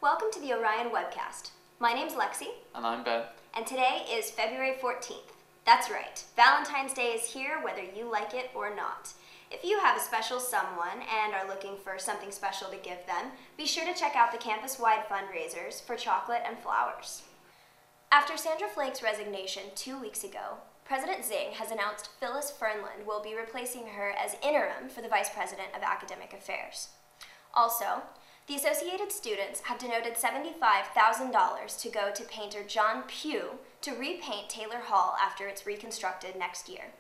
Welcome to the Orion Webcast. My name's Lexi. And I'm Ben. And today is February 14th. That's right, Valentine's Day is here whether you like it or not. If you have a special someone and are looking for something special to give them, be sure to check out the campus-wide fundraisers for chocolate and flowers. After Sandra Flake's resignation 2 weeks ago, President Zing has announced Phyllis Fernland will be replacing her as interim for the Vice President of Academic Affairs. Also, the Associated Students have denoted $75,000 to go to painter John Pugh to repaint Taylor Hall after it's reconstructed next year.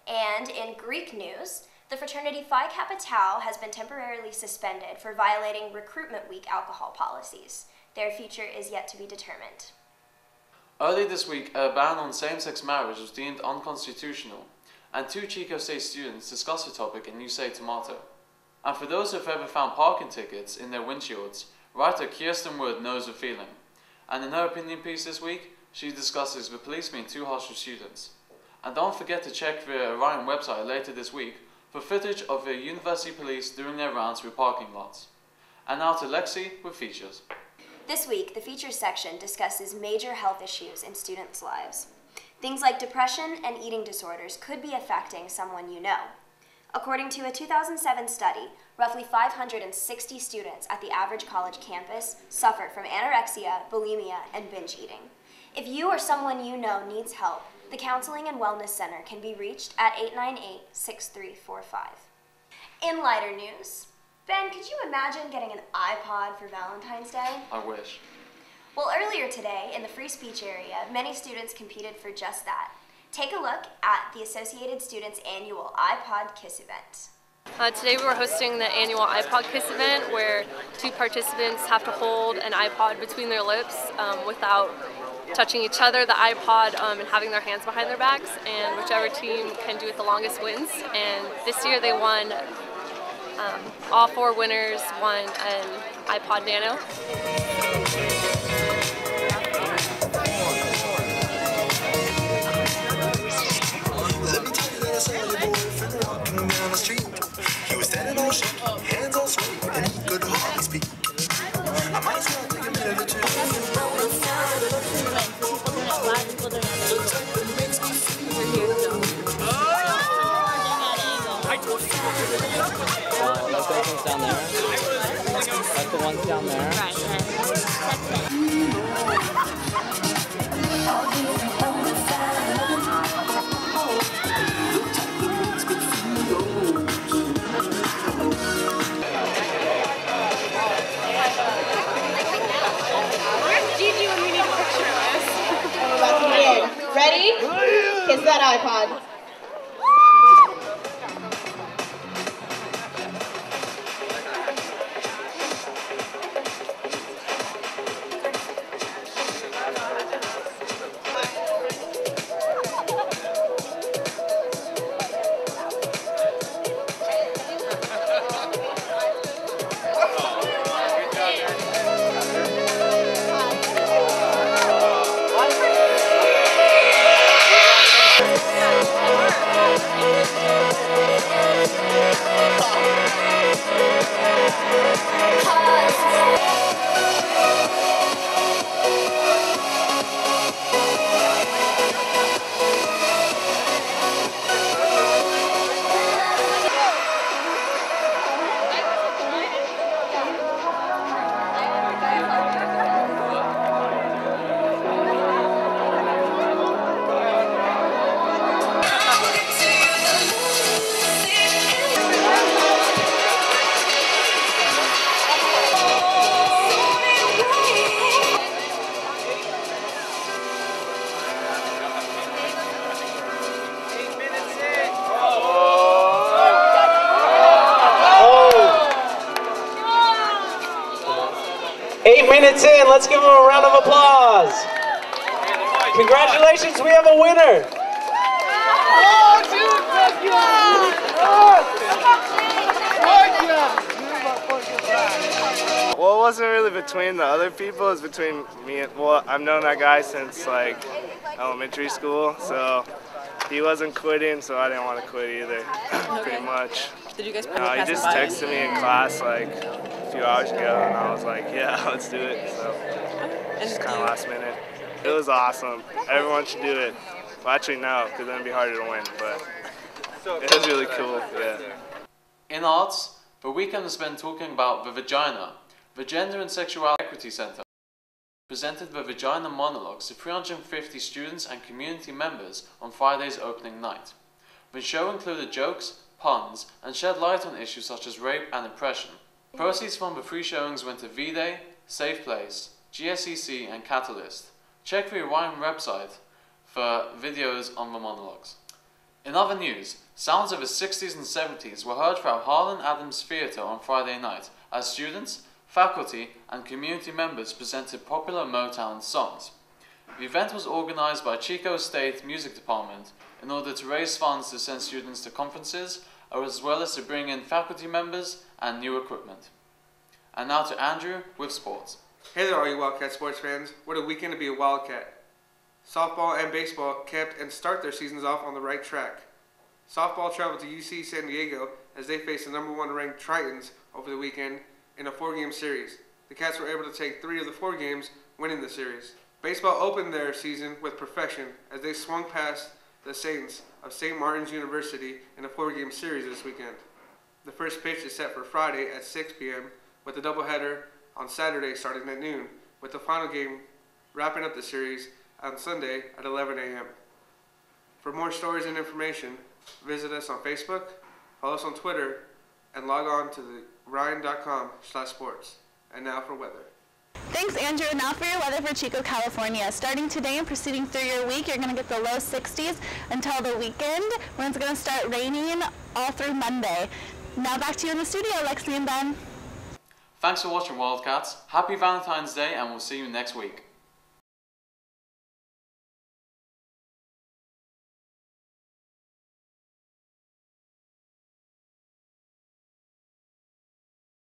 And in Greek news, the fraternity Phi Kappa Tau has been temporarily suspended for violating Recruitment Week alcohol policies. Their future is yet to be determined. Early this week, a ban on same-sex marriage was deemed unconstitutional, and 2 Chico State students discussed the topic in New Say Tomato. And for those who have ever found parking tickets in their windshields, writer Kirsten Wood knows the feeling. And in her opinion piece this week, she discusses the police being too harsh with students. And don't forget to check the Orion website later this week for footage of the university police doing their rounds through parking lots. And now to Lexi with features. This week, the features section discusses major health issues in students' lives. Things like depression and eating disorders could be affecting someone you know. According to a 2007 study, roughly 560 students at the average college campus suffered from anorexia, bulimia, and binge eating. If you or someone you know needs help, the Counseling and Wellness Center can be reached at 898-6345. In lighter news, Ben, could you imagine getting an iPod for Valentine's Day? I wish. Well, earlier today, in the free speech area, many students competed for just that. Take a look at the Associated Students' annual iPod Kiss event. Today we were hosting the annual iPod Kiss event where 2 participants have to hold an iPod between their lips without touching each other, the iPod, and having their hands behind their backs, and whichever team can do it the longest wins. And this year they won, all 4 winners won an iPod Nano. He was standing all shaky, hands all sweaty, and he could hardly speak. I might as well take a minute or two. That's the ones down there. That's the ones down there. Ready? Kiss that iPod. Minutes in, let's give them a round of applause. Congratulations, we have a winner. Oh, dude, fuck you! Well, it wasn't really between the other people, it was between me and, well, I've known that guy since like elementary school, so he wasn't quitting, so I didn't want to quit either, pretty much. Did you guys He just texted me in class like few hours ago, and I was like, yeah, let's do it. So just kind of last minute. It was awesome. Everyone should do it. Well, actually, no, because then it'd be harder to win, but it was really cool, yeah. In arts, the weekend was spent talking about the Vagina, the Gender and Sexuality Equity Center. Presented the Vagina monologues to 350 students and community members on Friday's opening night. The show included jokes, puns, and shed light on issues such as rape and oppression. Proceeds from the free showings went to V-Day, Safe Place, GSEC, and Catalyst. Check the Orion website for videos on the monologues. In other news, sounds of the 60s and 70s were heard throughout Harlan Adams Theatre on Friday night as students, faculty, and community members presented popular Motown songs. The event was organized by Chico State Music Department in order to raise funds to send students to conferences, as well as to bring in faculty members and new equipment. And now to Andrew with sports. Hey there all you Wildcat sports fans. What a weekend to be a Wildcat. Softball and baseball kept and start their seasons off on the right track. Softball traveled to UC San Diego as they faced the #1 ranked Tritons over the weekend in a 4-game series. The Cats were able to take 3 of the 4 games, winning the series. Baseball opened their season with perfection as they swung past the Saints of St. Martin's University in a 4-game series this weekend. The first pitch is set for Friday at 6 p.m. with a doubleheader on Saturday starting at noon, with the final game wrapping up the series on Sunday at 11 a.m. For more stories and information, visit us on Facebook, follow us on Twitter, and log on to the Orion.com/sports. And now for weather. Thanks, Andrew. Now for your weather for Chico, California. Starting today and proceeding through your week, you're going to get the low 60s until the weekend, when it's going to start raining all through Monday. Now back to you in the studio, Lexi and Ben. Thanks for watching Wildcats. Happy Valentine's Day, and we'll see you next week.